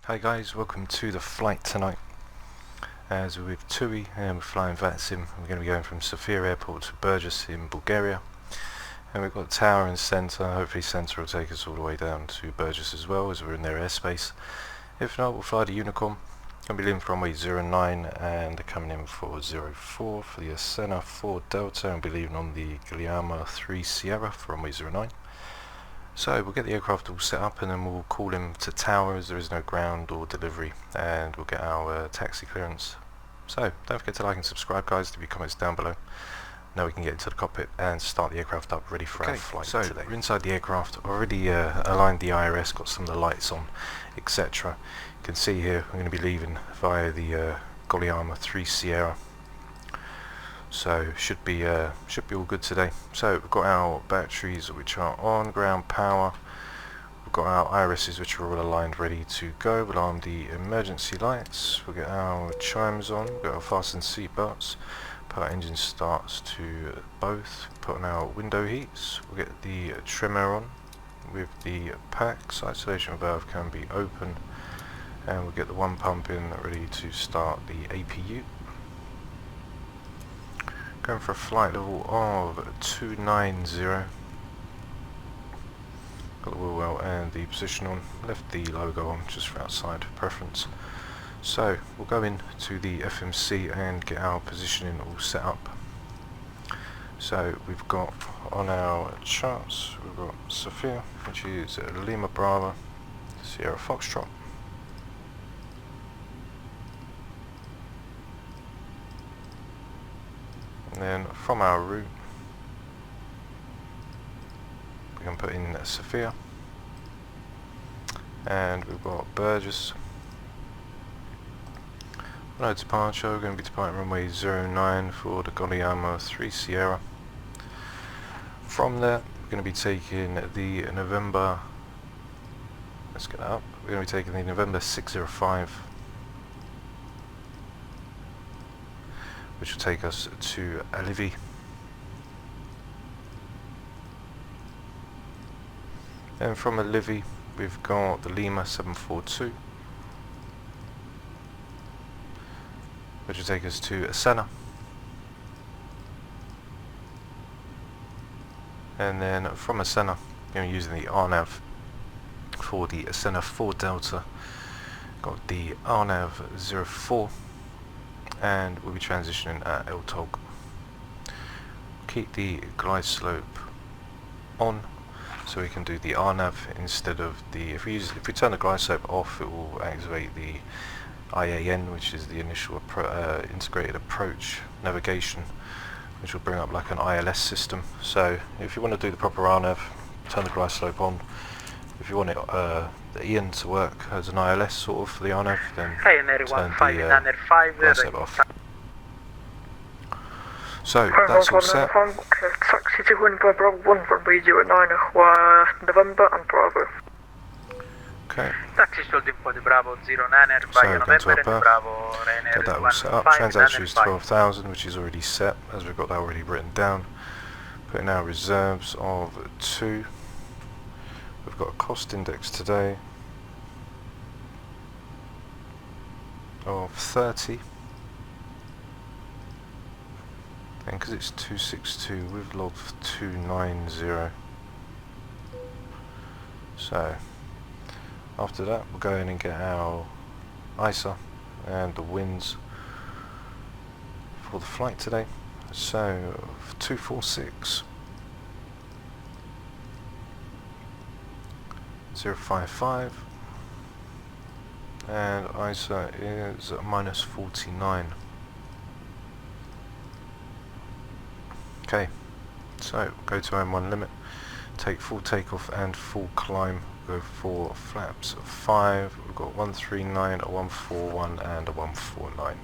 Hi guys, welcome to the flight tonight. As we're with TUI and we're flying Vatsim. We're going to be going from Sofia airport to Burgas in Bulgaria. And we've got tower and centre. Hopefully centre will take us all the way down to Burgas as well, as we're in their airspace. If not, we'll fly the Unicorn. Going to be leaving for runway 09 and coming in for 04 for the Asena 4 Delta, and we'll be leaving on the Guglielmo 3 Sierra for runway 09. So we'll get the aircraft all set up and then we'll call him to tower as there is no ground or delivery, and we'll get our taxi clearance. So don't forget to like and subscribe guys, leave your comments down below. Now we can get into the cockpit and start the aircraft up ready for our flight today. We're inside the aircraft, already aligned the IRS, got some of the lights on, etc. You can see here we're going to be leaving via the Guglielmo 3 Sierra. So should be all good today. So we've got our batteries which are on, ground power. We've got our irises which are all aligned, ready to go. We'll arm the emergency lights. We'll get our chimes on. We've got our fasten seat belts. Put our engine starts to both. Put on our window heats. We'll get the trimmer on with the packs. Isolation valve can be open, and we'll get the one pump in ready to start the APU. Going for a flight level of 290. Got the wheel well and the position on. Left the logo on just for outside preference. So we'll go into the FMC and get our positioning all set up. So we've got on our charts, we've got Sofia, which is Lima Bravo, Sierra Foxtrot. And then from our route we can put in Sofia, and we've got Burgas. No departure, we're going to be departing runway 09 for the Guglielmo 3 Sierra. From there we're going to be taking the November, let's get that up, we're going to be taking the November 605, which will take us to Alivi. And from Alivi we've got the Lima 742, which will take us to Asena. And then from Asena we're going to be using the RNAV for the Asena 4 Delta. Got the RNAV 04, and we'll be transitioning at LTOG. Keep the glide slope on so we can do the RNAV instead of the, if we turn the glide slope off, it will activate the IAN, which is the initial integrated approach navigation, which will bring up like an ILS system. So if you want to do the proper RNAV, turn the glide slope on. If you want it the Ian to work as an ILS sort of for the RNAV, then turn the glide slope off. So that's all set. Taxi to Bravo 1 for B09 November and Bravo. Okay. Taxi holding for the Bravo 09 So by November and Bravo get that all set up. Transaction is 12,000, which is already set as we've got that already written down. Putting our reserves of 2. We've got a cost index today of 30, and because it's 262 we've logged 290. So after that we'll go in and get our ISA and the winds for the flight today. So 246 055, and ISA is minus 49. Okay, so go to M1 limit, take full takeoff and full climb, go for flaps 5, we've got 139, a 141 and a 149.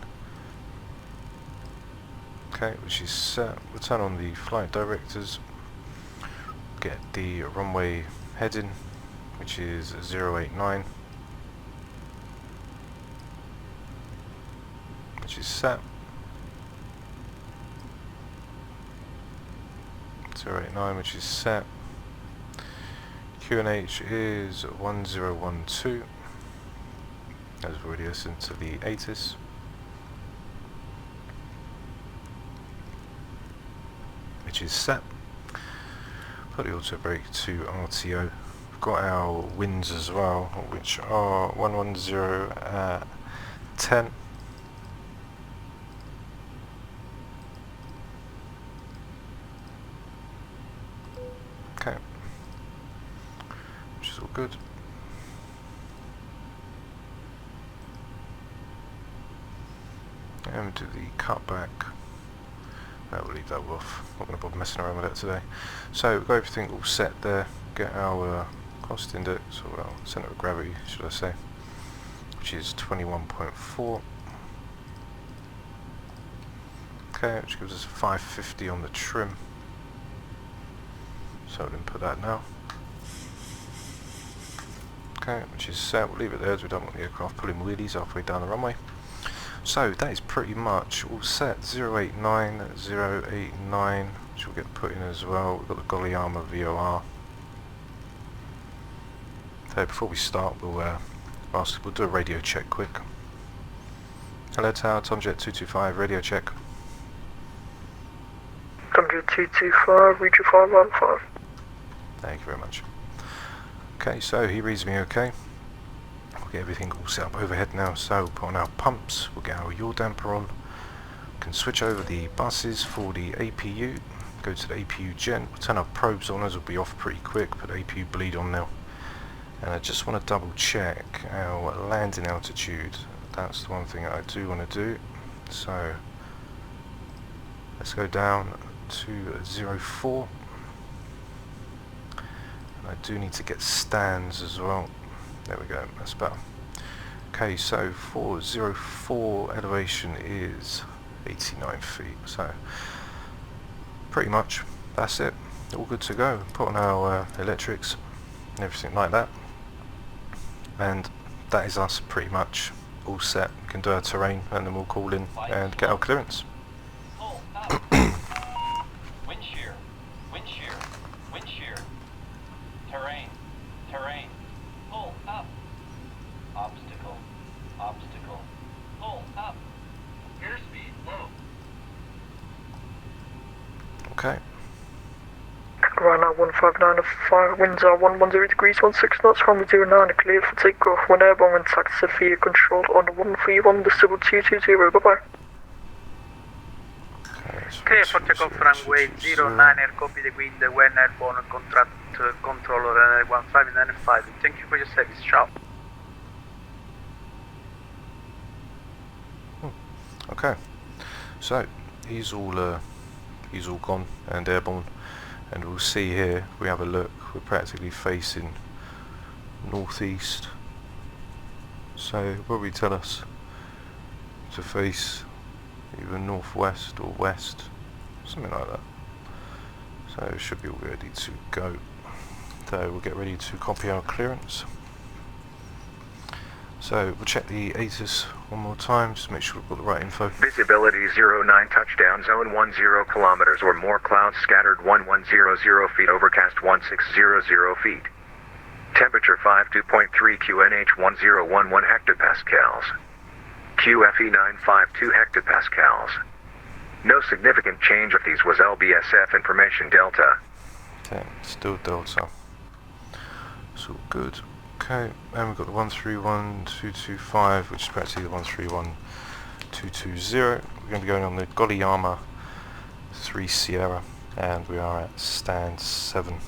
Okay, which is set. We'll turn on the flight directors, get the runway heading, which is 089, which is set. 089, which is set. QNH is 1012. as we've already listened to the ATC, which is set. Put the auto brake to RTO. We've got our winds as well, which are 110 at 10. Okay, which is all good. And do the cutback. No, we'll leave that off. Not going to bother messing around with that today. So we've got everything all set there. Get our cost index, or well, centre of gravity, should I say, which is 21.4. Okay, which gives us 550 on the trim. So we'll input that now. Okay, which is set. We'll leave it there as we don't want the aircraft pulling wheelies halfway down the runway. So that is pretty much all set. 089, 089, which will get put in as well. We've got the Golly Armour VOR. So before we start, we'll do a radio check quick. Hello Tower, Tomjet 225, radio check. Tomjet 225, reach 515. Thank you very much. Okay, so he reads me okay. We'll get everything all set up overhead now, so we'll put on our pumps, we'll get our yaw damper on, we can switch over the buses for the APU, go to the APU gen, we'll turn our probes on as we'll be off pretty quick, put the APU bleed on now. And I just want to double check our landing altitude, that's the one thing that I do want to do, so let's go down to 04. And I do need to get stands as well. There we go, that's better. Okay, so for 04 elevation is 89 feet, so pretty much that's it. All good to go. Put on our electrics and everything like that. And that is us pretty much all set. We can do our terrain and then we'll call in and get our clearance. Wind shear, wind shear, wind shear. Terrain, terrain. Pull up. Obstacle, obstacle. Pull up. Airspeed low. Okay. Right now 159 winds are 110 degrees 16 knots, runway 09 cleared for takeoff. When airborne and taxi Sofia controlled on 131 decibel 220, bye bye. Clear for takeoff runway 09, air copy the wind when airborne contract controller 1595. Thank you for your service, ciao. Okay, so he's all gone and airborne, and we'll see here, if we have a look, we're practically facing northeast, so what will tell us to face either northwest or west, something like that. So it should be all ready to go. So we'll get ready to copy our clearance. So we'll check the ATC one more time, just make sure we've got the right info. Visibility 09, touchdown zone 10 kilometers or more, clouds scattered 1100 feet, overcast 1600 feet. Temperature 52.3 QNH 1011 hectopascals. QFE 952 hectopascals. No significant change of these was LBSF information Delta. Okay, still Delta. It's all good. Okay, and we've got the 131225, which is practically the 131220. We're going to be going on the Golly Armour 3 Sierra, and we are at stand 7.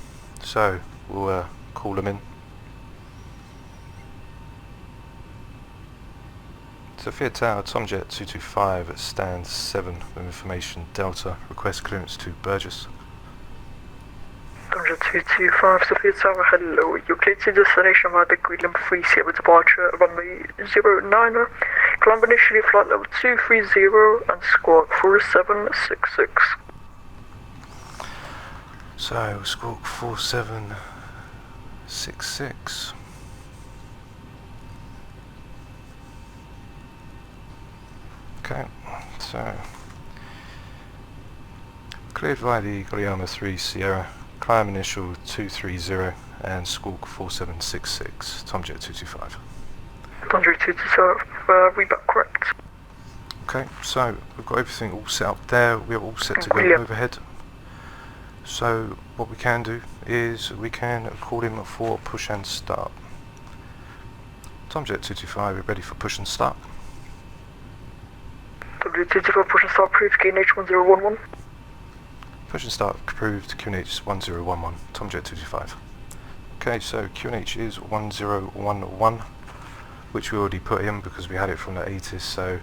So we'll call them in. Sofia Tower, Tomjet 225 at stand 7 with information Delta. Request clearance to Burgas. Tomjet 225, Sofia Tower, hello. You're cleared to destination via the Greenland 3 Sierra departure, runway 09. Climb initially flight level 230 and squawk 4766. So, squawk 4766. Okay, so cleared via the Golly Armour 3 Sierra, climb initial 230 and squawk 4766, Tomjet 225. Thunder 227, reback correct. Okay, so we've got everything all set up there, we're all set to go Brilliant. overhead. So what we can do is we can call him for push and start. Tomjet 225, we're ready for push and start. Thunder 225, push and start approved, QNH 1011. Push and start approved, QNH 1011, Tomjet 225. Okay, so QNH is 1011, which we already put in because we had it from the ATC, so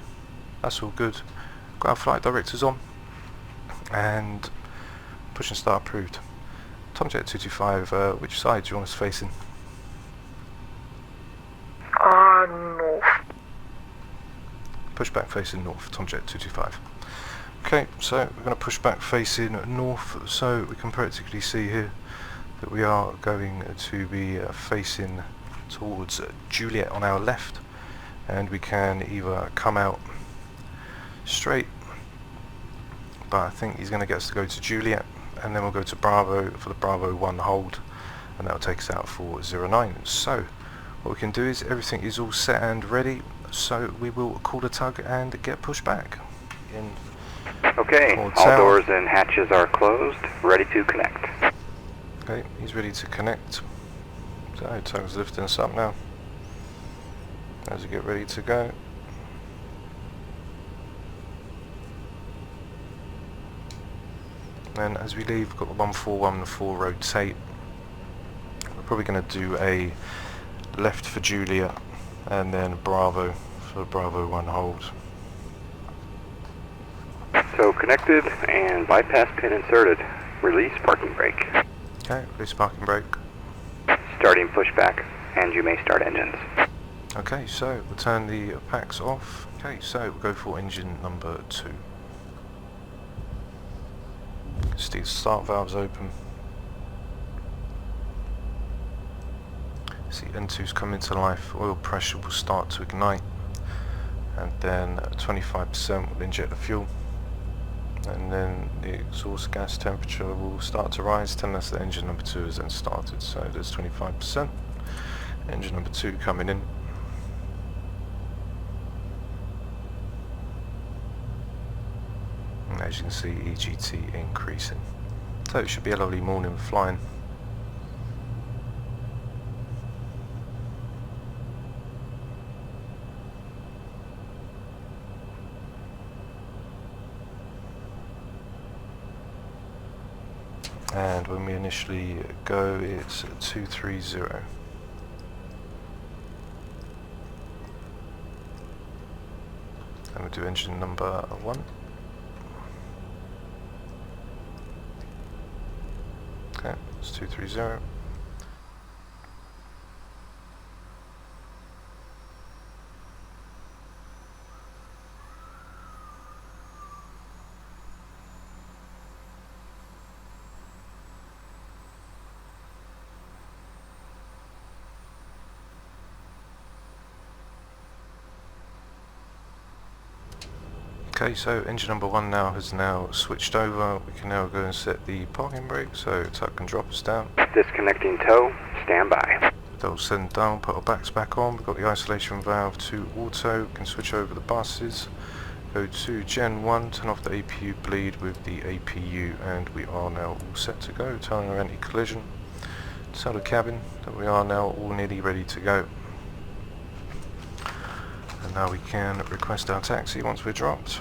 that's all good. Got our flight directors on, and push and start approved. Tomjet 225, which side do you want us facing? North. Push back facing north, Tomjet 225. Okay, so we're going to push back facing north, so we can practically see here that we are going to be facing towards Juliet on our left, and we can either come out straight, but I think he's going to get us to go to Juliet, and then we'll go to Bravo for the Bravo 1 hold, and that will take us out for 09. So what we can do is everything is all set and ready, so we will call the tug and get pushed back. Okay, all doors and hatches are closed, ready to connect. Okay, he's ready to connect. So tug's lifting us up now as we get ready to go. And as we leave, we've got the 141 and 4 rotate. We're probably going to do a left for Julia and then Bravo for Bravo 1 hold. So connected and bypass pin inserted. Release parking brake. Okay, release parking brake. Starting pushback, and you may start engines. Okay, so we'll turn the packs off. Okay, so we'll go for engine number 2. See the start valves open. See N2's coming to life, oil pressure will start to ignite, and then 25% will inject the fuel, and then the exhaust gas temperature will start to rise, telling us that engine number 2 is then started. So there's 25%, engine number 2 coming in. And as you can see, EGT increasing. So it should be a lovely morning flying. And when we initially go, it's 230. And we'll do engine number 1. Okay, it's 230. Okay, so engine number 1 now has now switched over. We can now go and set the parking brake, so tug can drop us down. Disconnecting tow, stand by. That'll send down, put our backs back on. We've got the isolation valve to auto, we can switch over the buses, go to Gen 1, turn off the APU bleed with the APU, and we are now all set to go. Turn our anti-collision, tell the cabin that we are now all nearly ready to go. And now we can request our taxi once we're dropped.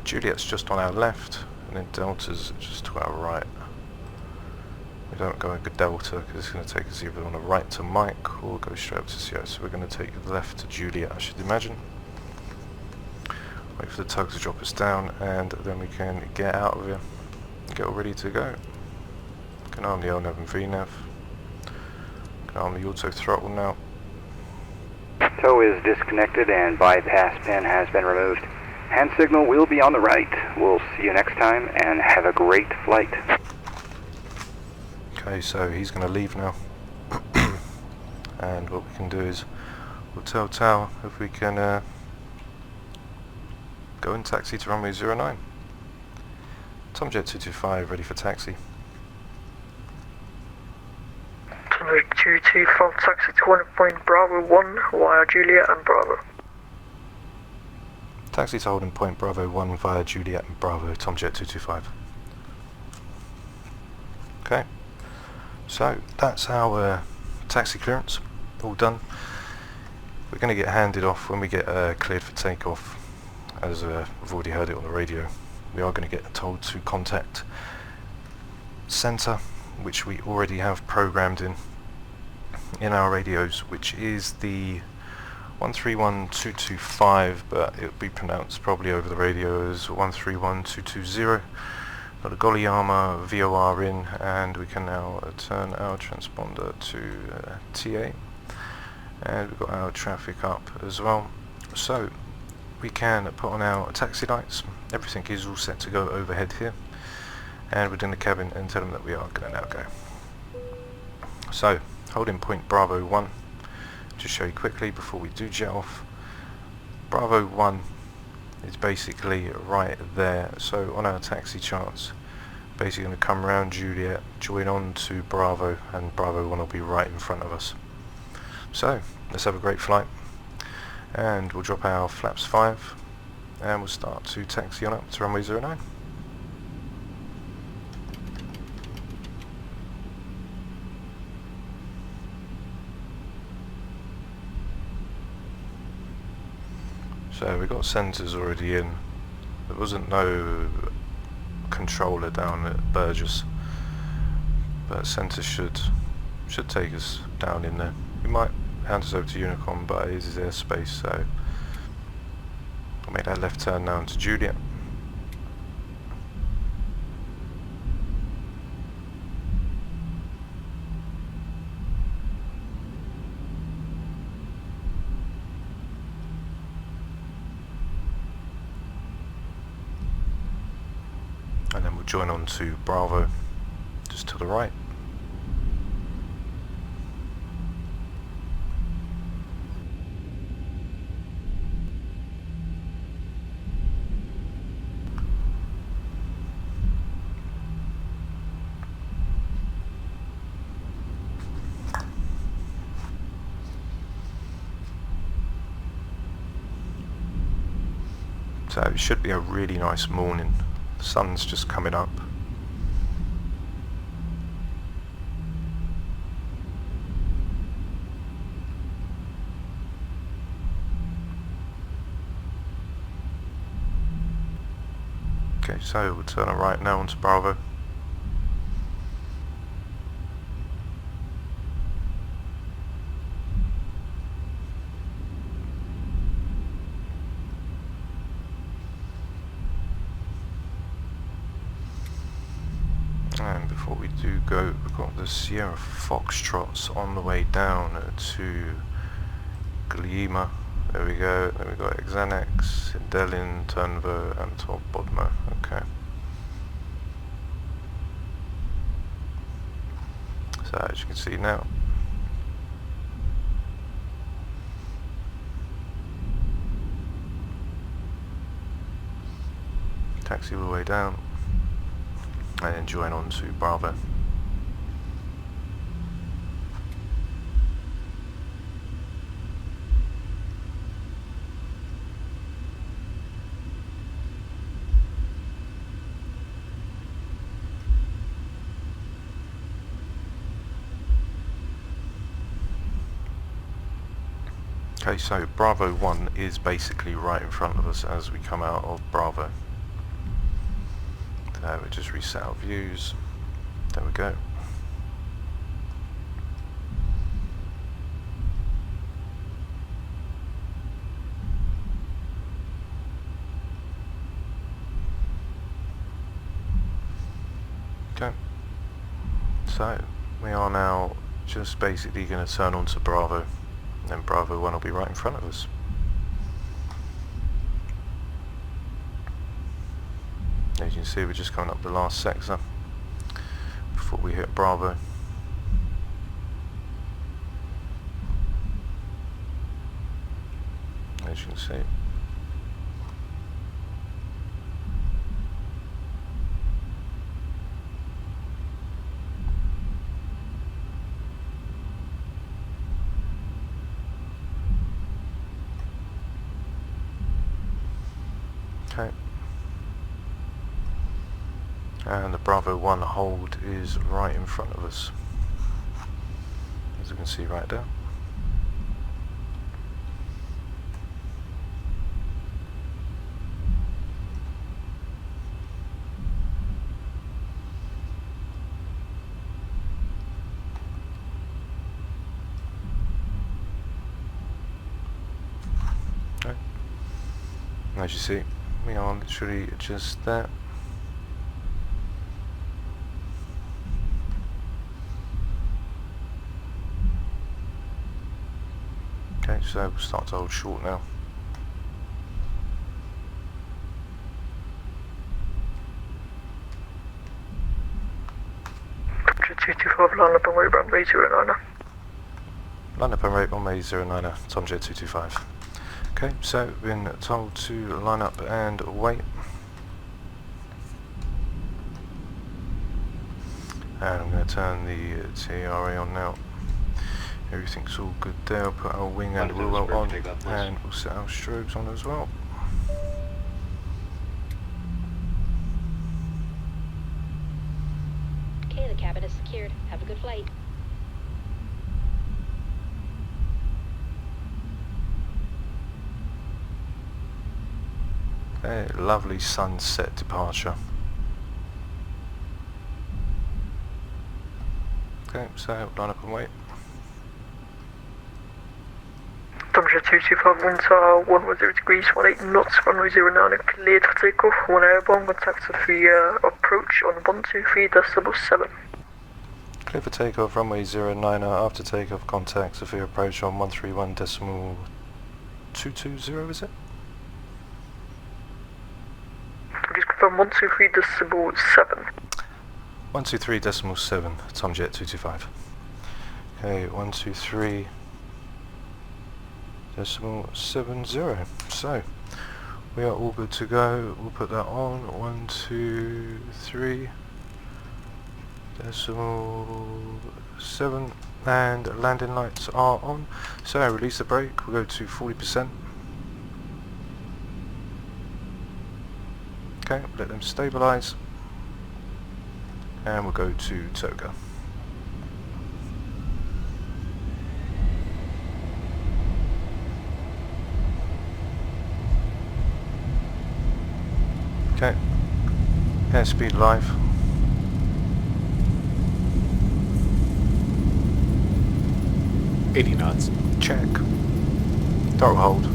Juliet's just on our left, and then Delta's just to our right. We don't go into Delta because it's going to take us either on the right to Mike or go straight up to CO. So we're going to take the left to Juliet, I should imagine. Wait for the tug to drop us down, and then we can get out of here and get all ready to go. Can arm the LNAV and VNAV. Can arm the auto throttle now. Tow is disconnected and bypass pin has been removed. Hand signal will be on the right. We'll see you next time and have a great flight. Okay, so he's going to leave now. And what we can do is we'll tell Tower if we can go and taxi to runway 09. Tomjet 225 ready for taxi. 225, taxi to 1 point Bravo 1 via Juliet and Bravo. Taxi to holding point Bravo 1 via Juliet and Bravo, Tomjet 225. Okay, so that's our taxi clearance, all done. We're going to get handed off when we get cleared for takeoff. As we've already heard it on the radio, we are going to get told to contact centre, which we already have programmed in our radios, which is the 131225, but it will be pronounced probably over the radio as 131220. Got a Goliyama VOR in, and we can now turn our transponder to TA, and we've got our traffic up as well, so we can put on our taxi lights. Everything is all set to go overhead here, and within the cabin, and tell them that we are going to now go. So holding point Bravo 1, just show you quickly before we do jet off. Bravo 1 is basically right there, so on our taxi charts, basically going to come around Juliet, join on to Bravo, and Bravo 1 will be right in front of us. So let's have a great flight, and we'll drop our flaps 5, and we'll start to taxi on up to runway 09. So we've got sensors already in. There wasn't no controller down at Burgas, but sensors should take us down in there. We might hand us over to Unicom, but it is airspace, so I'll make that left turn now to Juliet. And then we'll join on to Bravo, just to the right. So it should be a really nice morning. The sun's just coming up. Okay, so we'll turn right now onto Bravo. And before we do go, we've got the Sierra Foxtrots on the way down to Goliyama. There we go. Then we've got Xanax, Delin, Turnvo, and Top Bodmo. Okay. So as you can see now, taxi all the way down, and then join on to Bravo. Okay, so Bravo 1 is basically right in front of us as we come out of Bravo. So we just reset our views. There we go. Okay. So we are now just basically going to turn on to Bravo. Then Bravo 1 will be right in front of us. As you can see, we're just coming up the last sector before we hit Bravo. As you can see. Okay. And the Bravo 1 hold is right in front of us, as you can see right there. Okay. As you see, we are literally just there. Okay, so we'll start to hold short now. Tomjet 225, line up and wait runway 09er. Line up and rate runway 09er, Tomjet 225. Okay, so we've been told to line up and wait. And I'm going to turn the TRA on now. Everything's all good there. I'll put our wing and wheel well on, and we'll set our strobes on as well. Okay, the cabin is secured. Have a good flight. A lovely sunset departure. Okay, so line up and wait. Tomjet 225, winds are 110 degrees, 18 knots, runway 09, cleared for takeoff, 1 airborne, contact Sofia, approach on 123.7. Clear for takeoff, runway 09, after takeoff, contact Sofia, approach on 131.220, is it? Please confirm 123.7. 123.7, Tomjet 225. Okay, 123.70. So we are all good to go. We'll put that on. 123.7, and landing lights are on. So release the brake. We'll go to 40%. Okay, let them stabilize, and we'll go to Toga. Okay, airspeed live. $80 knots. Check. Throttle hold.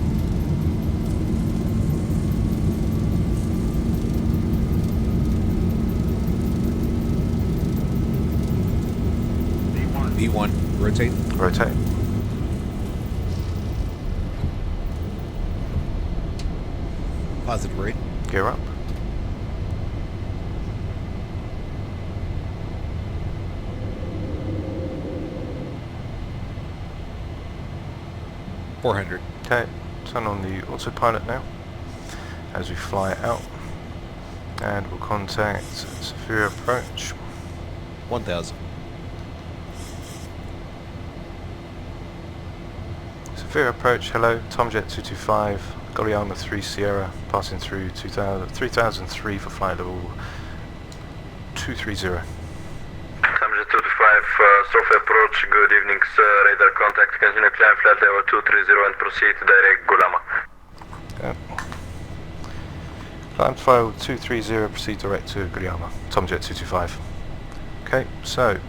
V1, rotate. Rotate. Positive rate. Gear up. $400. Okay, turn on the autopilot now as we fly out, and we'll contact Sofia approach. 1000. Sofia approach, hello, Tomjet 225, Goliama 3 Sierra, passing through 3003 for flight level 230. Tomjet 225, Sofia approach, good evening sir, radar contact, continue climb flight level 230 and proceed direct Goliama. Okay. Climb file 230, proceed direct to Goliama, Tomjet 225. Okay, so what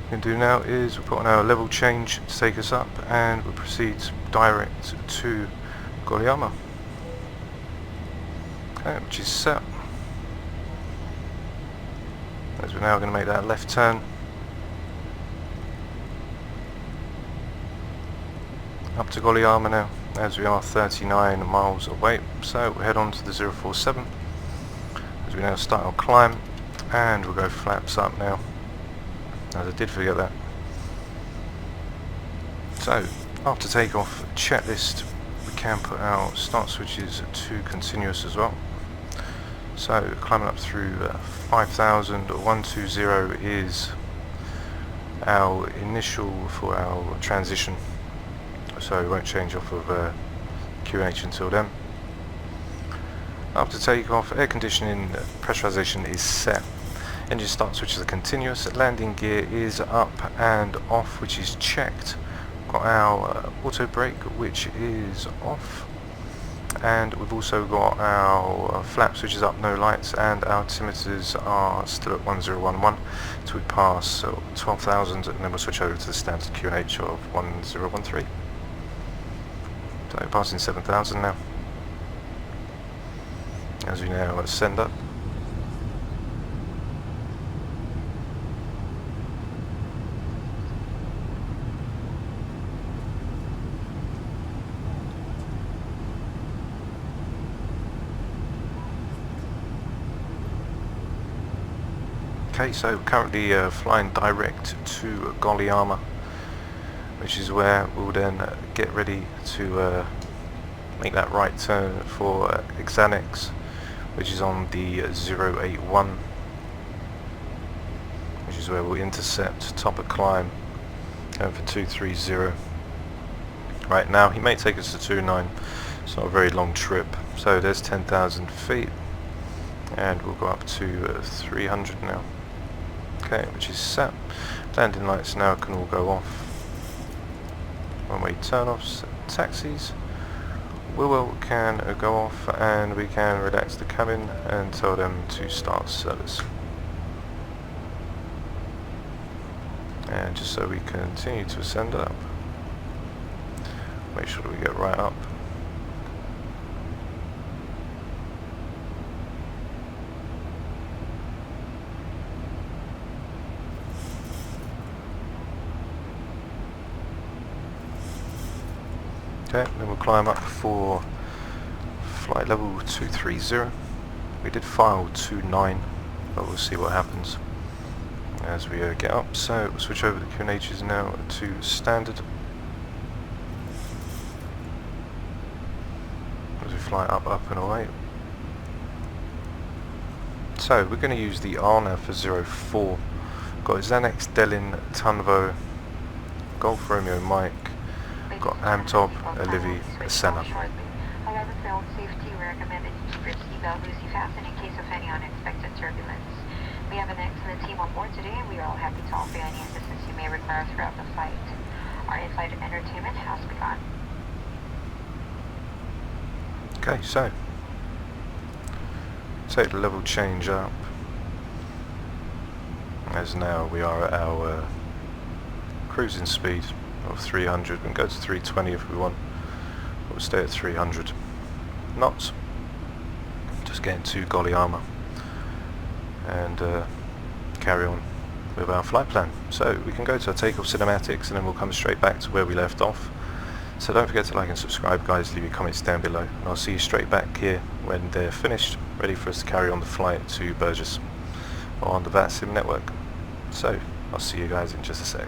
we can do now is we'll put on our level change to take us up, and we'll proceed direct to Goliama. Okay, which is set. As we're now going to make that left turn up to Goliama now, as we are 39 miles away. So we'll head on to the 047 as we now start our climb, and we'll go flaps up now, as I did forget that. So after takeoff checklist, we can put our start switches to continuous as well. So climbing up through 5,000, 120 is our initial for our transition, so we won't change off of QNH until then. After takeoff, air conditioning pressurization is set. Engine start switches are continuous. Landing gear is up and off, which is checked. Got our auto brake, which is off. And we've also got our flaps, which is up, no lights, and our altimeters are still at 1011 until we pass 12,000, and then we'll switch over to the standard QNH of 1013. So passing 7,000 now, as we now ascend up. Okay, so currently flying direct to Goliama, which is where we'll then get ready to make that right turn for Xanax, which is on the 081, which is where we'll intercept, top of climb, going for 230. Right now, he may take us to 29, it's not a very long trip, so there's 10,000 feet, and we'll go up to 300 now. Okay, which is set. Landing lights now can all go off. One-way turn-offs, taxis. Wheel can go off, and we can relax the cabin and tell them to start service. And just so we continue to ascend up, make sure that we get right up. Okay, then we'll climb up for flight level 230. We did file 29, but we'll see what happens as we get up. So we'll switch over the QNHs now to standard. As we fly up, up and away. So we're going to use the RNAV for 04. Got Xanax, Delin, Tunvo, Golf Romeo Mike, got Amtob, Olivi, Senna. However, for own safety, we recommend that you keep your seatbelt loosely fastened in case of any unexpected turbulence. We have an excellent team on board today, and we are all happy to offer you any assistance you may require throughout the flight. Our in-flight entertainment has begun. Okay, so take the level change up, as now we are at our cruising speed of 300. We can go to 320 if we want, but we'll stay at 300 knots. Just getting to Goliama and carry on with our flight plan. So we can go to our takeoff cinematics, and then we'll come straight back to where we left off. So don't forget to like and subscribe, guys. Leave your comments down below, and I'll see you straight back here when they're finished, ready for us to carry on the flight to Burgas on the Vatsim network. So I'll see you guys in just a sec.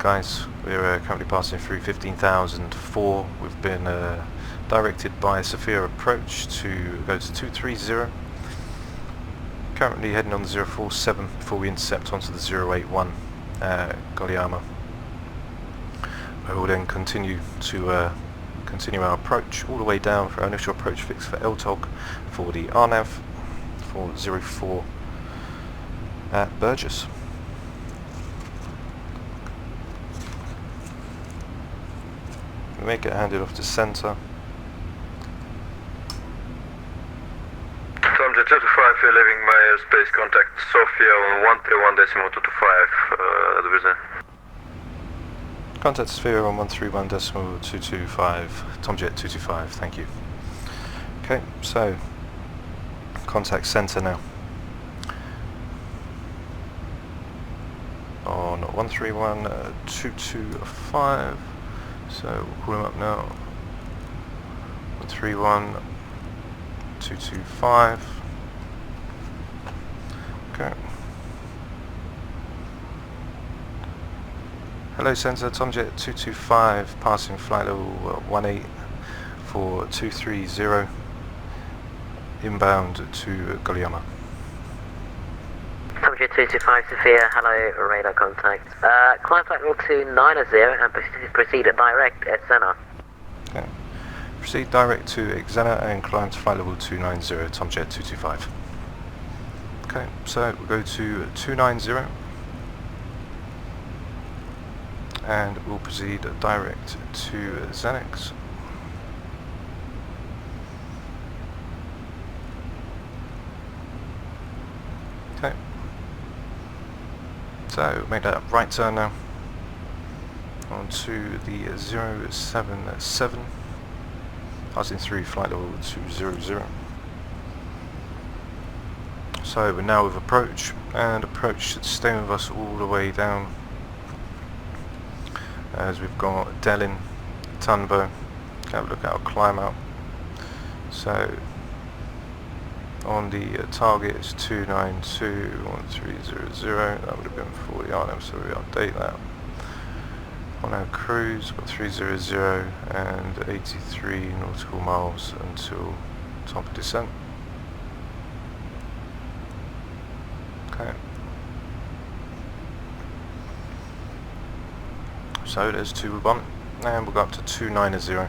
guys. We're currently passing through 15,004. We've been directed by Sofia approach to go to 230. Currently heading on the 047 before we intercept onto the 081 Goliama. We will then continue to continue our approach all the way down for our initial approach fix for LTOG for the RNAV for 04 at Burgas. We may get handed off to centre. Tom Jet 225, you're leaving my airspace, contact Sofia on 131.225, division. Contact Sofia on 131.225, Tomjet 225, thank you. Okay, so contact centre now. On 131.225, so we'll call him up now. 131.225. Okay. Hello centre, Tomjet 225, passing flight level 18 for 230, inbound to Goliama. Tomjet 225, Sofia, hello, radar contact. Climb flight level 290 and proceed direct at Xena. Okay. Proceed direct to Xena and climb to flight level 290, Tomjet 225. Okay, so we'll go to 290 and we'll proceed direct to Xenix. Okay, so make that right turn now onto the 077, passing through flight level 200. So we're now with approach, and approach should stay with us all the way down as we've got Delin, Tunbo. Have a look at our climb out. So on the target is 292.1300, that would have been 40 RNAV, so we update that. On our cruise, got 300 and 83 nautical miles until top of descent. Okay. So there's 2-1, and we'll go up to 290.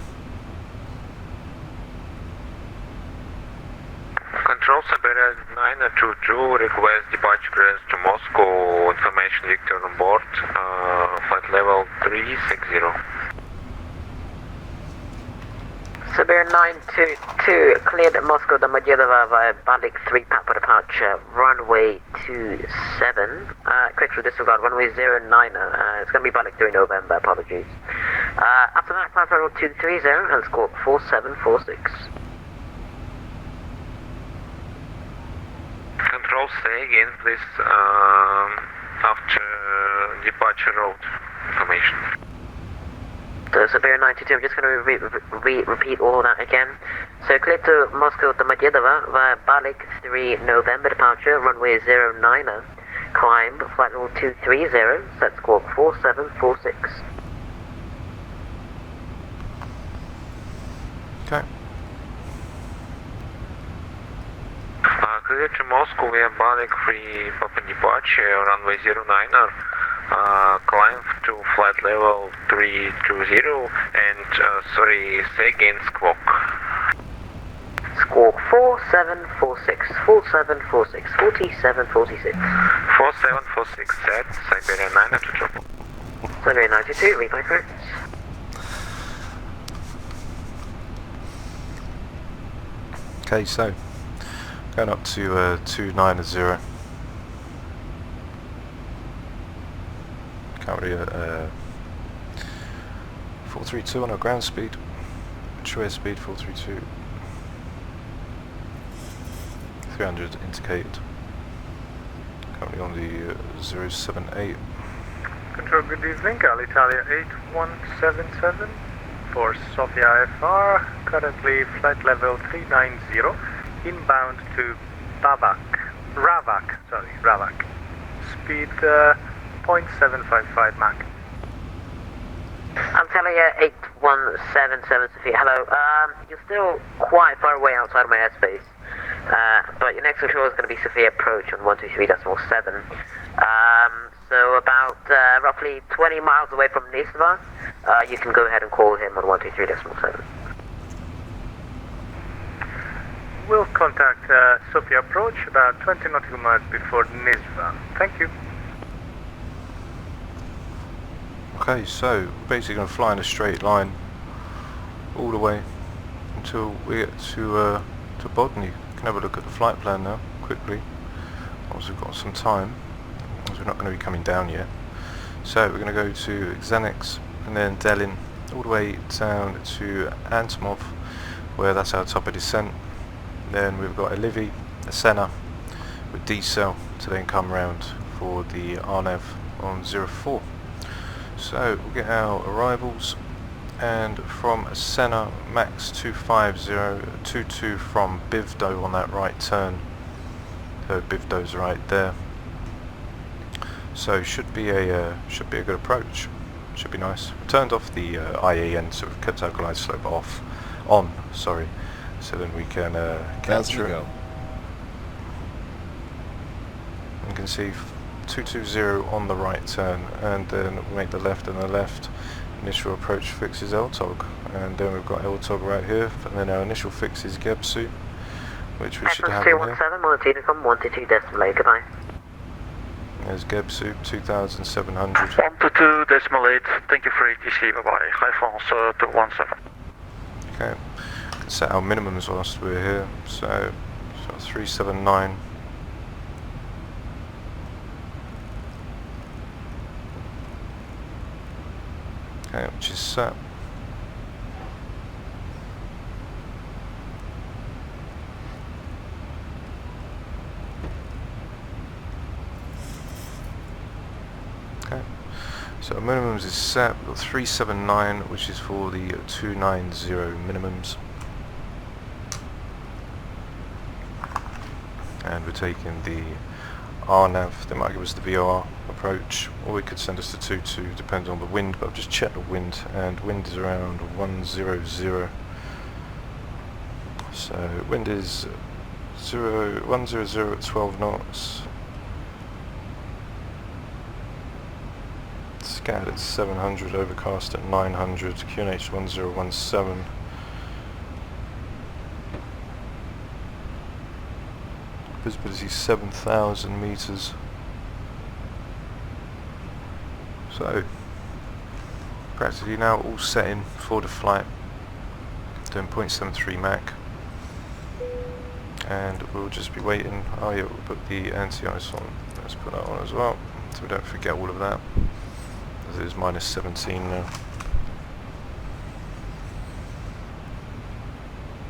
Control Siberia 922, request departure clearance to Moscow, information Victor on board, flight level 360. Siberia 922, cleared at Moscow Domodedovo via Baltic 3 Papa departure, runway 27. Quick disregard, runway 09, it's going to be Baltic 3 November, apologies. After that, climb level 230 and score 4746. Control, stay again, please, after departure route information. So Siberia 92, I'm just going to repeat all of that again. So clear to Moscow Domodedovo via Baltic 3 November departure, runway 09, climb, flight level 230, set squawk 4746. Okay. Clear to Moscow via Baltic 3 Papa departure, runway 09, climb to flight level 320 and, sorry, say again, squawk. Squawk 4746, 4746, 4746. 4746, set, Siberia 922. Siberia 92, read my correct. Okay, so going up to 290. Currently at 432 on our ground speed. True air speed 432. 300 indicated. Currently on the 078. Control, good evening. Alitalia 8177 for Sofia FR. Currently flight level 390. Inbound to Ravak. Speed 0.755 Mach. Antalya 8177 Sofia, hello. You're still quite far away outside of my airspace. But your next shore is going to be Sofia approach on 123.7. So about roughly 20 miles away from Nisva, you can go ahead and call him on 123.7. We'll contact Sofia approach about 20 nautical miles before Nisva. Thank you. Okay, so we're basically going to fly in a straight line all the way until we get to Bodny. You can have a look at the flight plan now, quickly, once we've got some time, as we're not going to be coming down yet. So we're going to go to Xenix and then Delin, all the way down to Antomov, where that's our top of descent. Then we've got Alivi, Asena with D-Cell to then come round for the RNAV on 04. So we'll get our arrivals, and from Asena, max 25022 from Bivdo on that right turn. So Bivdo's right there. So should be a good approach. Should be nice. We turned off the IE and sort of kept our glide slope on. Sorry. So then we can capture it. You can see 220 on the right turn, and then we make the left and the left. Initial approach fix is LTOG, and then we've got LTOG right here, and then our initial fix is Gebsu, which we should have in here. 217, Monotecom 122.8, goodbye. There's Gebsu, 2700. 122.8, thank you for ATC, bye bye. High France 217. Okay, can set our minimums whilst we're here, so 379. Okay, which is set. Okay, so our minimums is set. We've got 379, which is for the 290 minimums. And we're taking the RNAV, they might give us the VOR approach, or we could send us to 22, depending on the wind, but I've just checked the wind, and wind is around 100. So wind is 100 at 12 knots, scattered at 700, overcast at 900, QNH 1017. Visibility 7,000 meters. So practically now all setting for the flight. Doing 0.73 Mach, and we'll just be waiting. Oh yeah, we'll put the anti-ice on. Let's put that on as well, so we don't forget all of that. As it is minus 17 now.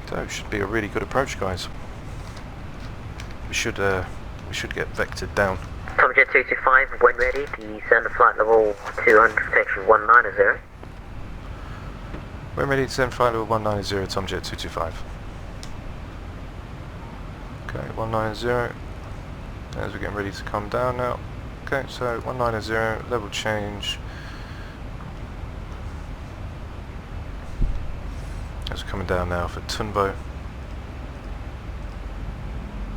So it should be a really good approach, guys. We should get vectored down. Tomjet 225, when ready, descend to flight level 200, protection 190. When ready, descend flight level 190, Tomjet 225. Okay, 190, as we're getting ready to come down now. Okay, so 190, level change. As we're coming down now for Tunbo.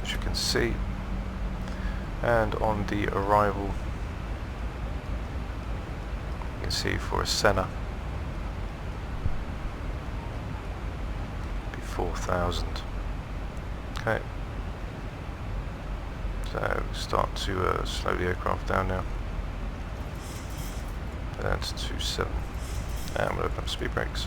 As you can see, and on the arrival you can see for Asena be 4,000. Okay, so start to slow the aircraft down now, and that's 27, and we'll open up speed brakes.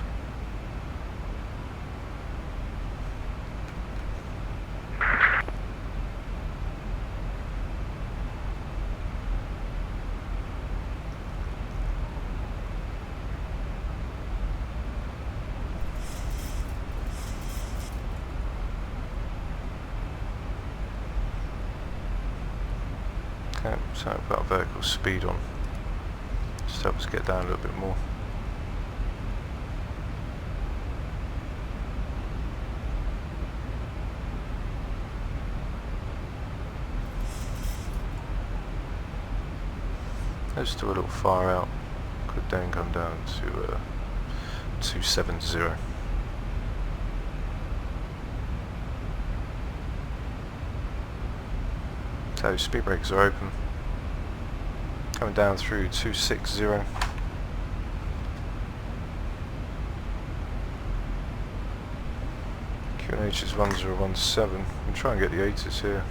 Okay, so I've got vertical speed on, just help us get down a little bit more. That's still a little far out, could then come down to 270. So speed brakes are open. Coming down through 260. QNH is 1017. We'll try and get the ATC here.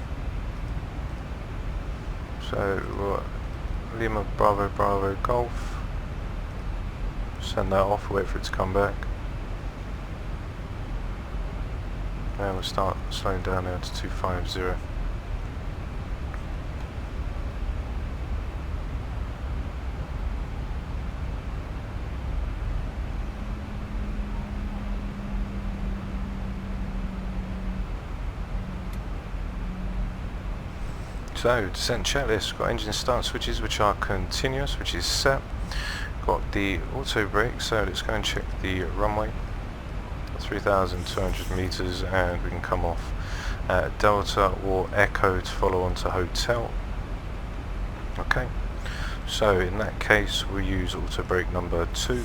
So Lima Bravo Bravo Golf. Send that off, wait for it to come back. And we'll start slowing down now to 250. So, descent checklist, got engine start switches which are continuous, which is set. Got the auto brake, so let's go and check the runway. 3,200 meters, and we can come off at Delta or Echo to follow on to Hotel. Okay, so in that case we'll use auto brake number 2.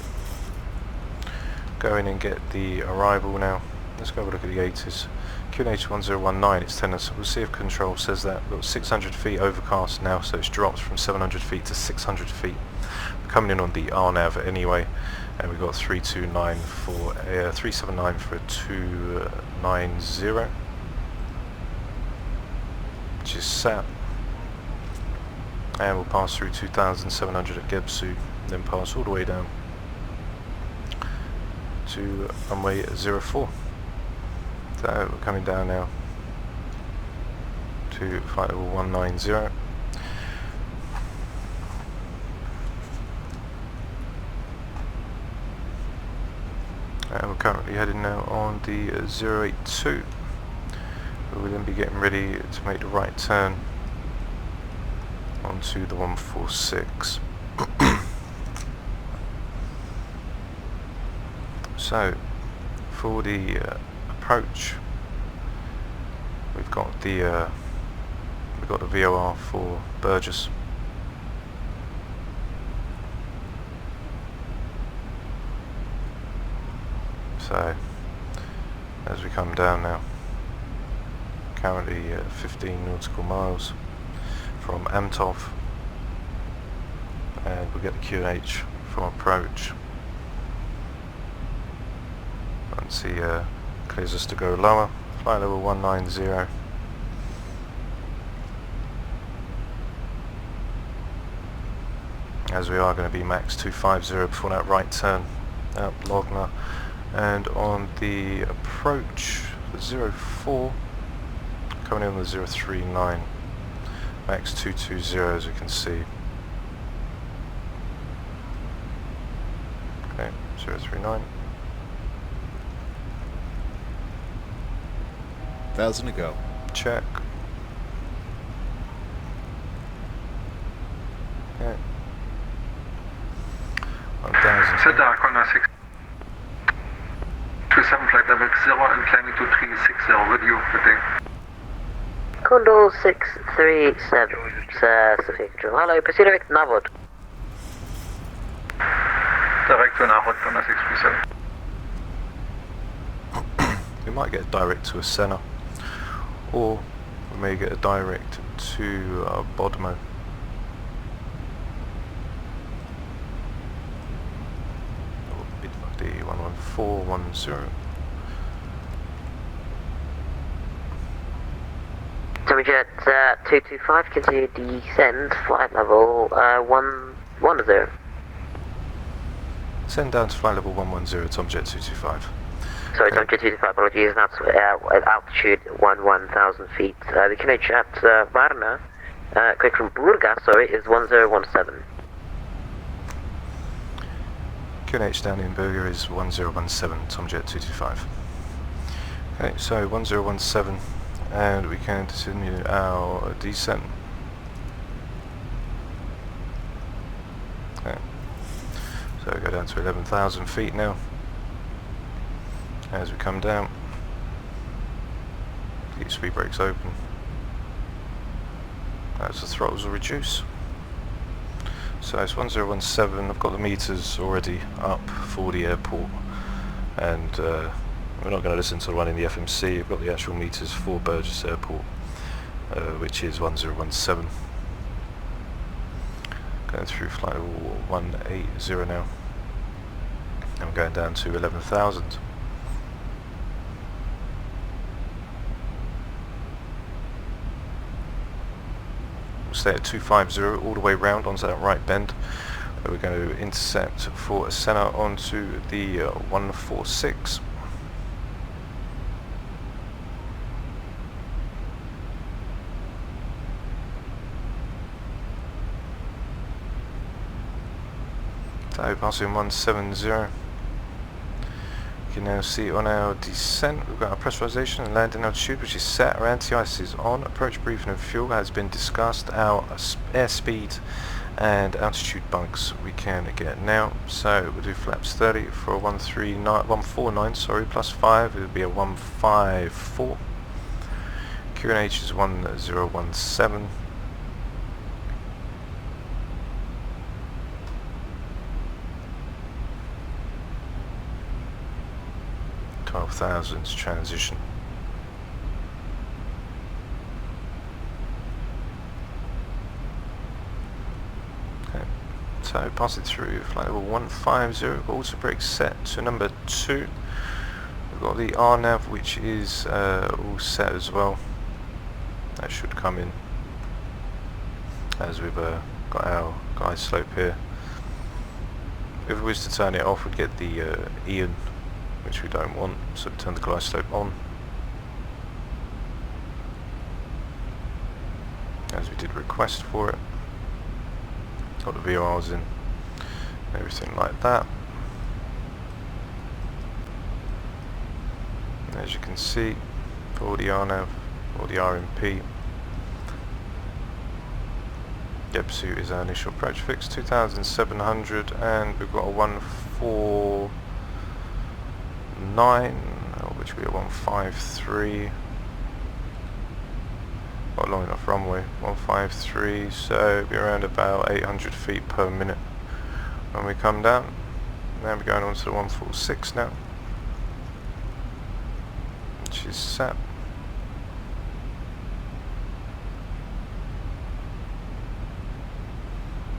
Go in and get the arrival now. Let's go have a look at the ATC. QNH 1019, it's telling us, we'll see if control says that. We've got 600 feet overcast now, so it's dropped from 700 feet to 600 feet. We're coming in on the RNAV anyway, and we've got 379 for 290, which is set. And we'll pass through 2,700 at Gebsu, then pass all the way down to runway 04. So we're coming down now to flight level 190. And we're currently heading now on the 082. We'll then be getting ready to make the right turn onto the 146. So for the approach, we've got the VOR for Burgas. So as we come down now, currently 15 nautical miles from Amtov, and we'll get the QNH from approach. Once he clears us to go lower, flight level 190. As we are going to be max 250 before that right turn out Logner. And on the approach, the 04, coming in on the 039, max 220 as we can see. Okay, 039. 1,000 to go. Check. Okay. 1,000. Set dark on 6. 27 flight level 0 and climbing to 360 with you, good day. Condor 637, Sofia Control. Hello, proceed direct Navod. Direct to Navod on 637. We might get a direct to a Senna, or we may get a direct to Bodmo. The 11410. Jet 225, continue descend, flight level 110. Send down to flight level 110, Tomjet 225. Sorry, Tomjet 225, apologies, that's at altitude 1,000 feet. The QNH at Varna, quick from Burgas, sorry, is 1017. QNH down in Bulgaria is 1017, Tomjet 225. Okay, so 1017, and we can continue our descent. Okay, so we go down to 11,000 feet now. As we come down, keep speed brakes open as the throttles will reduce. So it's 1017, I've got the meters already up for the airport and we're not going to listen to the one in the FMC. We've got the actual meters for Burgas Airport, which is 1017. Going through flight level 180 now. I'm going down to 11,000. We'll stay at 250 all the way round onto that right bend, where we're going to intercept for a center onto the 146. So passing 170. You can now see on our descent we've got our pressurization and landing altitude, which is set. Our anti-ice is on. Approach briefing and fuel has been discussed. Our airspeed and altitude bunks we can get now. So we'll do flaps 30 for a 149, sorry, plus 5, it would be a 154. QNH is 1017. 12,000 transition. Okay, so pass it through flight level 150. We've got auto brake set to number 2. We've got the RNAV, which is all set as well. That should come in as we've got our glide slope here. If we was to turn it off, we'd get the Ian, which we don't want, so we turn the glide slope on, as we did request for it. Got the VRs in, everything like that. And as you can see, for the RNAV, or the RMP, the pursuit is our initial approach fix, 2,700, and we've got a 149, which will be a 153. Got long enough runway, 153, so it'll be around about 800 feet per minute when we come down. Now we're going on to the 146 now, which is set.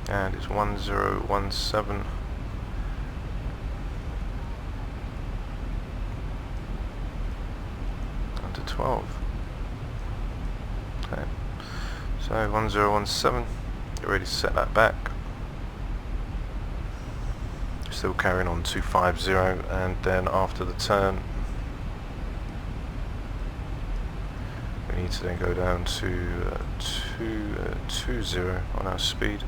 And it's 1017. Under 12. Okay. So 1017. You're ready to set that back. Still carrying on 250, and then after the turn we need to then go down to 220 on our speed.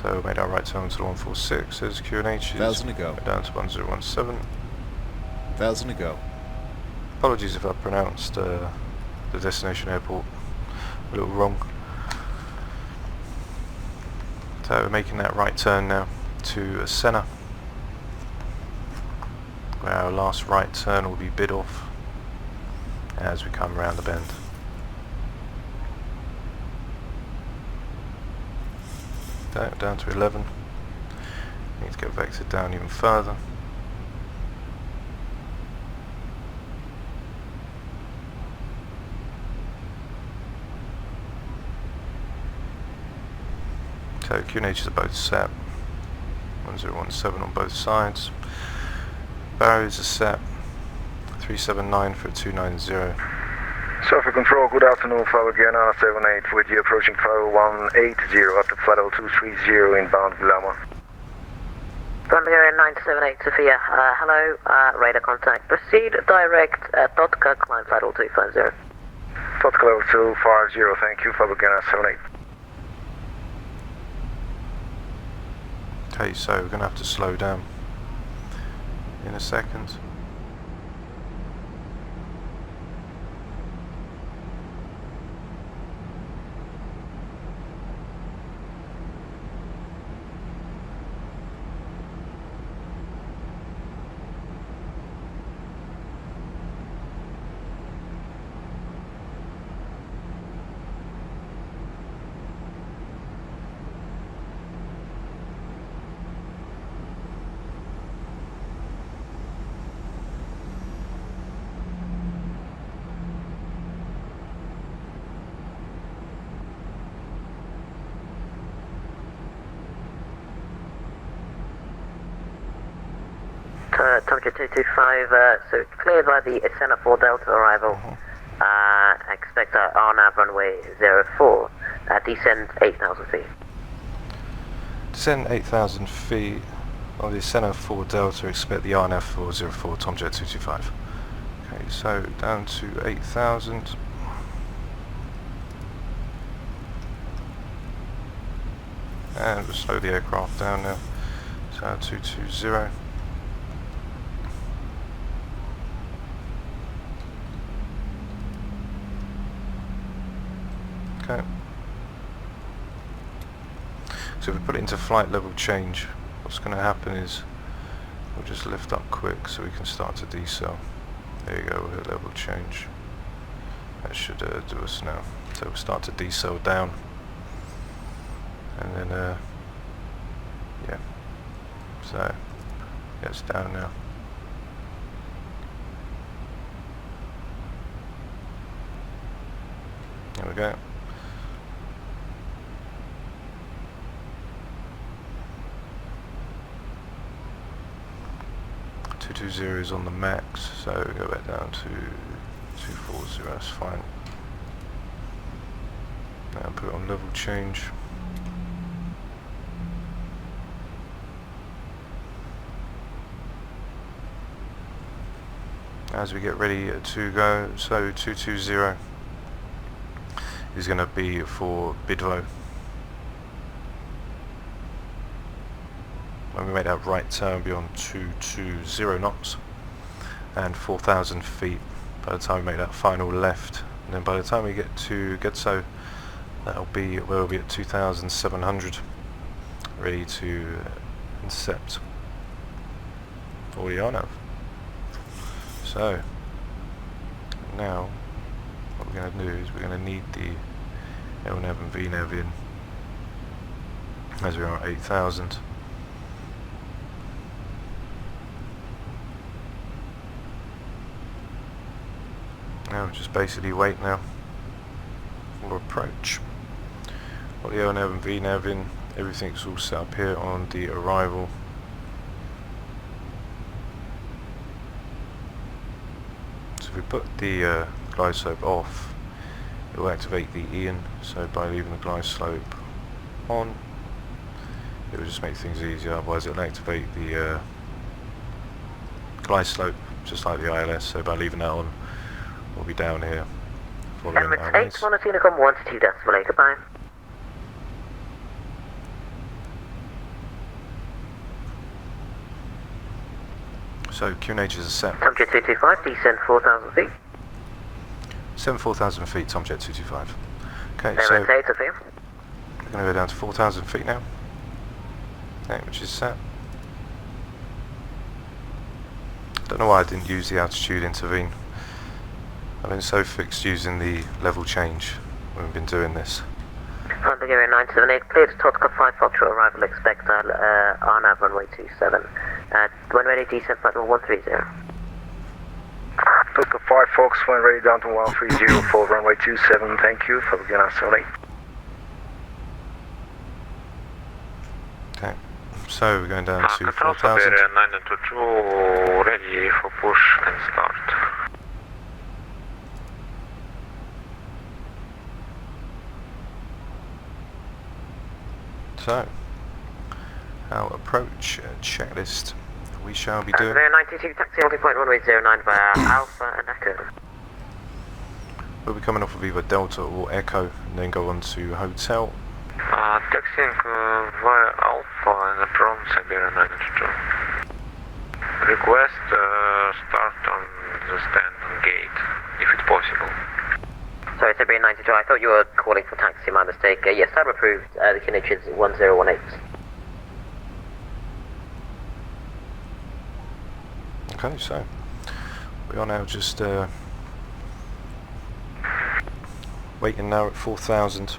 So we made our right turn to the 146 as QNH is 1,000 to go. Down to 1017. 1,000 to go. Apologies if I pronounced the destination airport a little wrong. So we're making that right turn now to Senna, where our last right turn will be bid off as we come around the bend. Down to 11. Need to get vectored down even further. So QNHs are both set. 1017 on both sides. Barriers are set. 379 for 290. Sofia Control, good afternoon, Bulgaria 78 with you approaching flight 180 up to flight 230 inbound Vilama. Bulgaria 978 Sofia, hello, radar contact. Proceed direct Totka, climb flight 250. Totka level 250, thank you, Bulgaria 78. Okay, so we're going to have to slow down in a second. Tomcat 225, so cleared by the Center 4 Delta arrival. Expect RNAV runway 04, descend 8,000 feet. Descend 8,000 feet on the Center 4 Delta, expect the RNAV 404, Tomcat 225. Okay, so down to 8,000. And we'll slow the aircraft down now. So 220. Okay. So if we put it into flight level change, what's going to happen is we'll just lift up quick so we can start to decel. There you go, we'll hit level change. That should do us now. So we'll start to decel down. And then, yeah. So, yeah, it's down now. There we go. Is on the max, so go back down to 240, that's fine. Now put it on level change. As we get ready to go, so 220 is going to be for Bidvo. When we make that right turn, be on 220 knots and 4,000 feet by the time we make that final left. And then by the time we get to Getso, that'll be where we'll be at 2,700, ready to intercept all the RNAV. So now what we're going to do is we're going to need the LNAV and VNAV in, as we are at 8,000. Now just basically wait now for approach. Got the LNAV and VNAV in, everything's all set up here on the arrival. So if we put the glide slope off, it will activate the Ian, so by leaving the glide slope on, it will just make things easier, otherwise it will activate the glide slope just like the ILS, so by leaving that on, we'll be down here. Emirates 8, Monotonic 1 to 2 decimal 8, goodbye. So QNH is a set. Tomcat 225, descend 4,000 feet. 4,000 feet, Tomcat 225. Okay, Emirates so 8, Sofia. we're going to go down to 4,000 feet now. Okay, which is set. Don't know why I didn't use the altitude intervene. I've been so fixed using the level change when we've been doing this. Bulgaria 978, cleared to Totka 5 Foxtrot arrival, expect RNAV runway 27. When ready, descent flight level 130. Totka 5 Fox, when ready down to 130 for runway 27, thank you, for Bulgaria 978. Okay, so we're going down to 4,000. Bulgaria 922, ready for push and start. So, our approach checklist we shall be doing. 92, taxi multi-point runway 09 via Alpha and Echo. We'll be coming off of either Delta or Echo and then go on to hotel. Taxiing via Alpha and from Siberia 922. Request start on the stand on gate, if it's possible. Sorry, Siberia 92, I thought you were calling for taxi, my mistake. Yes, start approved, the QNH is 1018. Okay, so we are now just waiting now at 4,000.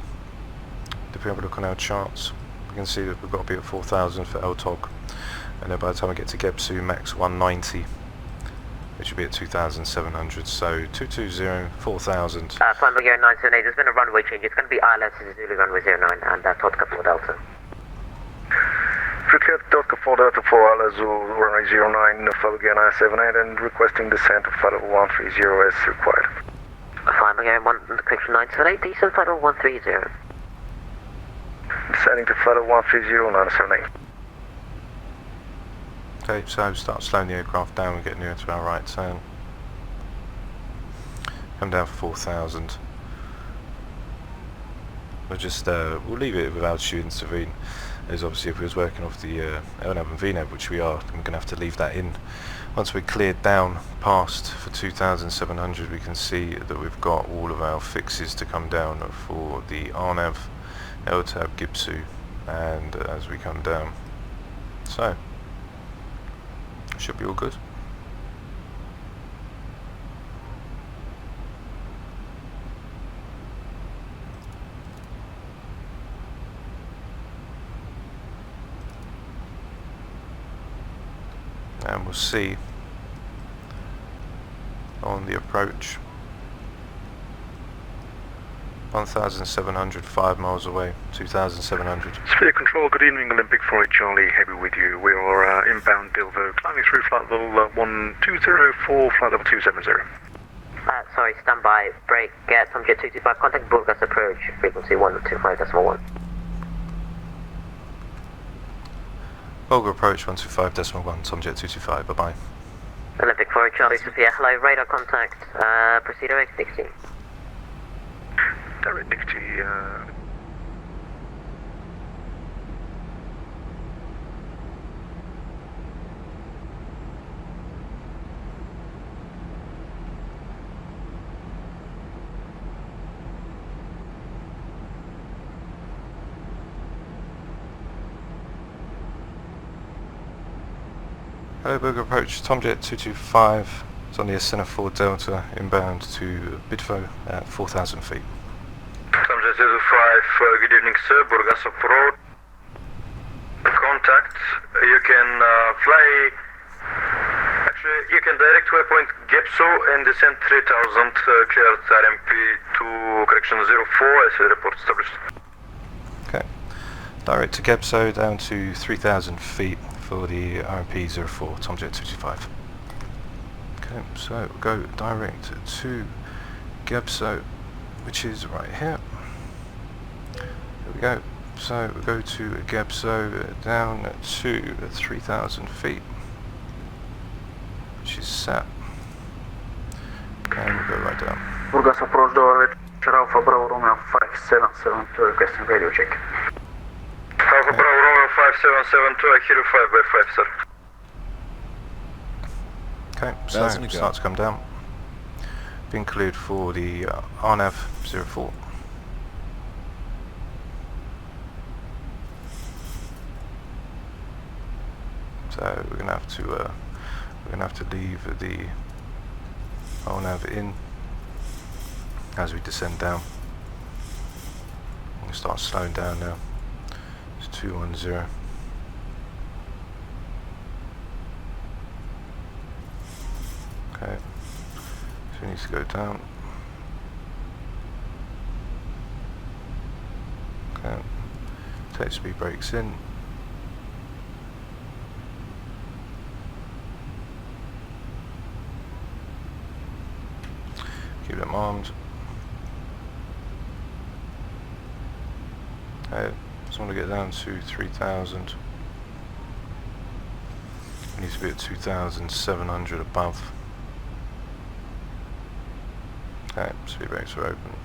If we have a look on our charts, we can see that we've got to be at 4,000 for LTOG, and then by the time we get to Gebsu, max 190, which will be at 2,700. So 220, 4,000. Flight Bulgaria 978, there's been a runway change. It's going to be ILS Zulu runway 09 and Totka 4 Delta. clear Delta 4 Delta 4 Al Azul, runway 09, flight again I-78 and requesting descent of flight level 130 as required. Flying Bulgaria 1, correction 978, descent flight level 130. Descending to flight level 130, 978. Okay, so start slowing the aircraft down and get nearer to our right turn. Come down for 4,000. We'll leave it with altitude and serene, as obviously if we was working off the LNAV and VNAV, which we are, then we're going to have to leave that in. Once we're cleared down past for 2,700, we can see that we've got all of our fixes to come down for the RNAV, LTAB, GIPSU, and as we come down. So, should be all good. And we'll see on the approach 1,700, 5 miles away, 2,700. Sofia Control, good evening, Olympic 48 Charlie, heavy with you. We are inbound Dilvo, climbing through flight level 1204, flight level 270. Sorry, standby, break, Tom Jet 225, contact Burgas approach, frequency 125.1. Volga approach 125.1, Tom Jet 225, bye bye. Olympic 48 Charlie, Sofia, hello, radar contact, proceed direct 60. Direct 60, Hello, Burger approach, Tom Jet 225, it's on the Ascena 4 Delta, inbound to Bidfo at 4,000 feet. Tom Jet 225, good evening sir, Burgas approach. Contact, you can fly, actually you can direct waypoint Gepso and descend 3,000, cleared RMP to correction 04 as a report established. Okay, direct to Gepso down to 3,000 feet. For the RMP 04, Tom Jet 225. Okay, so we'll go direct to Gebso, which is right here. There we go. So we'll go to Gebso down to 3,000 feet, which is set. And we'll go right down. Burgas approach door, Alpha Bravo Romeo 5772, requesting radio check. Alpha Bravo Romeo 5772, I hear you 5 by 5, sir. Okay, so start to come down. Being cleared for the RNAV 04. So we're gonna have to leave the RNAV in as we descend down. We'll start slowing down now. 210. Okay, so we need to go down. Okay, take speed brakes in. Keep them armed. Okay. Just want to get down to 3,000. We need to be at 2,700 above. Okay, speed brakes are open.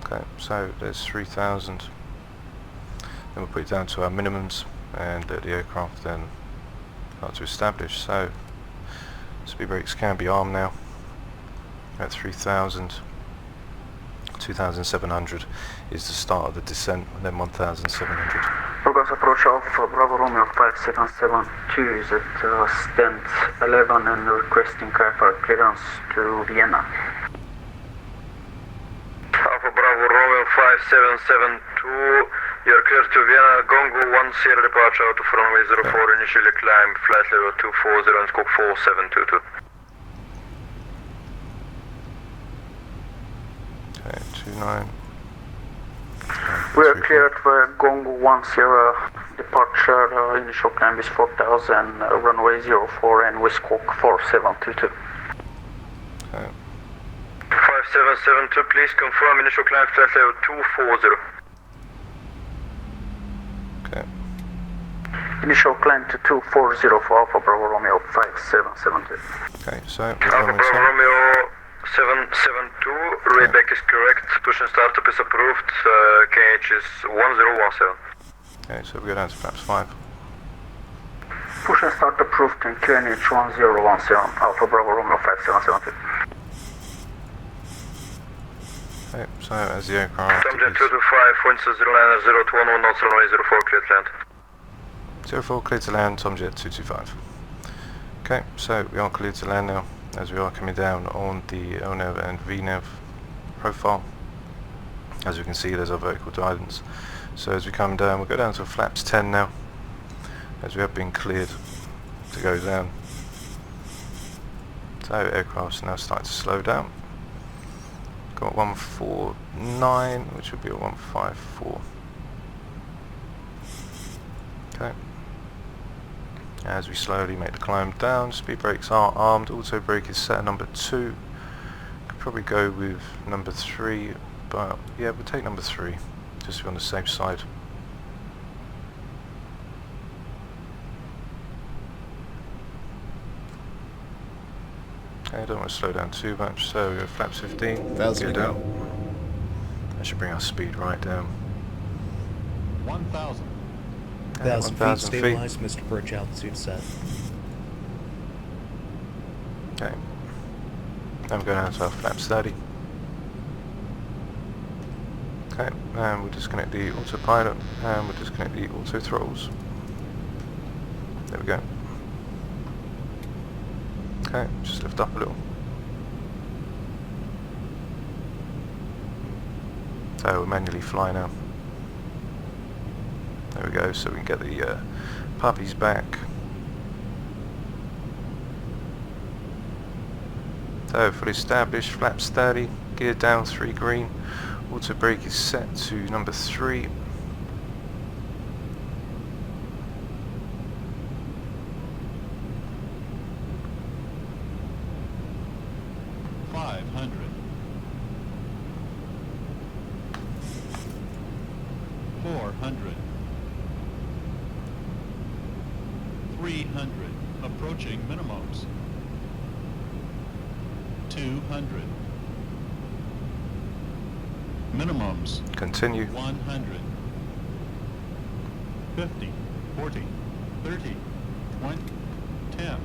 Okay, so there's 3,000. Then we'll put it down to our minimums and let the aircraft then start to establish. So speed brakes can be armed now at 3,000. 2,700 is the start of the descent, and then 1,700. Burgas approach Alpha Bravo Romeo 5772 is at stand 11 and requesting car clearance to Vienna. Alpha Bravo Romeo 5772, You're clear to Vienna, Gongo 10 departure out of runway 04, initially climb flight level 240 and scope 4722. Okay, 29. We are cleared for Gongo 10 departure, initial climb is 4000, runway 04 and we squawk 4722. Okay. 5772, please confirm initial climb flight level 240. Okay. Initial climb to 240 for Alpha Bravo Romeo 5772. Okay, so Alpha Bravo Romeo 772, readback is correct, push and startup is approved, KH is 1017. Okay, so we go down to flaps 5. Push and start approved in QNH 1017, Alpha Bravo Romeo 5772. Okay, so as the aircraft Tom Jet 225, winds 09 021, knots runway 04, clear to land. 04 clear to land, Tom Jet 225. Okay, so we are cleared to land now, as we are coming down on the LNAV and VNAV profile. As you can see, there's our vertical guidance. So as we come down, we'll go down to flaps 10 now, as we have been cleared to go down. So aircraft's now starting to slow down. Got 149, which would be a 154. Okay. As we slowly make the climb down, speed brakes are armed, auto brake is set at number 2. Could probably go with number 3, but yeah, we'll take number 3, just to be on the safe side. Okay, I don't want to slow down too much, so we go flaps 15, 1,000 go down. That should bring our speed right down. 1,000. 1,000 feet stabilized, Mr. Birch, altitude set. Okay. Then we're going down to our flaps 30. Okay, and we'll disconnect the autopilot, and we'll disconnect the auto throttles. There we go. Okay, just lift up a little. So we'll manually fly now. There we go, so we can get the puppies back. So fully established, flaps 30, gear down 3 green, auto brake is set to number 3. Approaching minimums. 200. Minimums. Continue. 100. 50. 40. 30. 20. 10.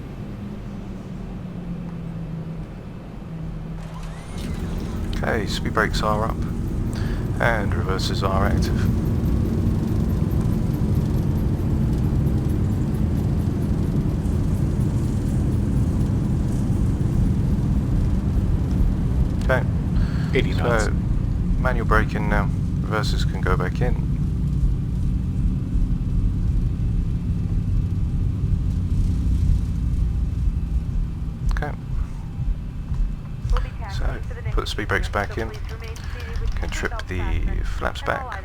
Okay, speed brakes are up and reversers are active. Okay, 80 knots. So manual braking now, reversers can go back in. Okay, so put the speed brakes back in, can trip the flaps back.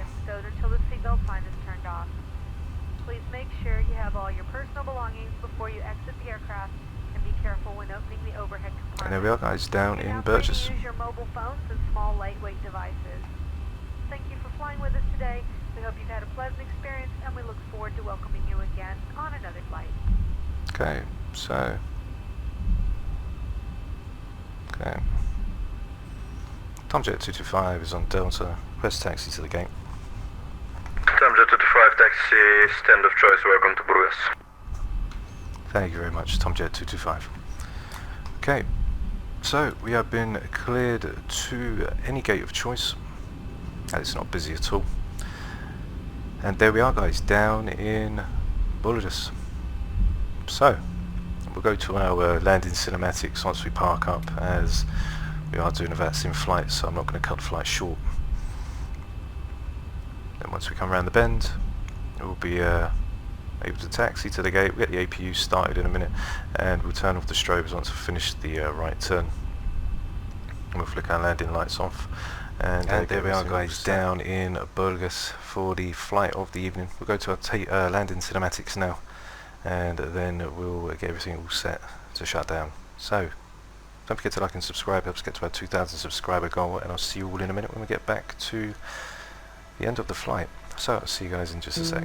Please make sure you have all your personal belongings before you exit the aircraft. Be careful when opening the overhead compartment. And there we are, guys, down in Burgas. Use your mobile phones and small lightweight devices. Thank you for flying with us today. We hope you've had a pleasant experience and we look forward to welcoming you again on another flight. Okay, so Tomjet 225 is on Delta. Request taxi to the gate. Tomjet 225 taxi, stand of choice, welcome to Burgas. Thank you very much, Tomjet 225. Okay, so we have been cleared to any gate of choice. It's not busy at all. And there we are, guys, down in Bulgaria. So, we'll go to our landing cinematics once we park up, as we are doing a Vatsim flight, so I'm not going to cut the flight short. Then Then once we come around the bend, we'll be able to taxi to the gate. We'll get the APU started in a minute, and we'll turn off the strobes once we've finished the right turn. And we'll flick our landing lights off. And there we are, guys, down in Burgas for the flight of the evening. We'll go to our landing cinematics now, and then we'll get everything all set to shut down. So don't forget to like and subscribe, helps get to our 2,000 subscriber goal, and I'll see you all in a minute when we get back to the end of the flight. So I'll see you guys in just a sec.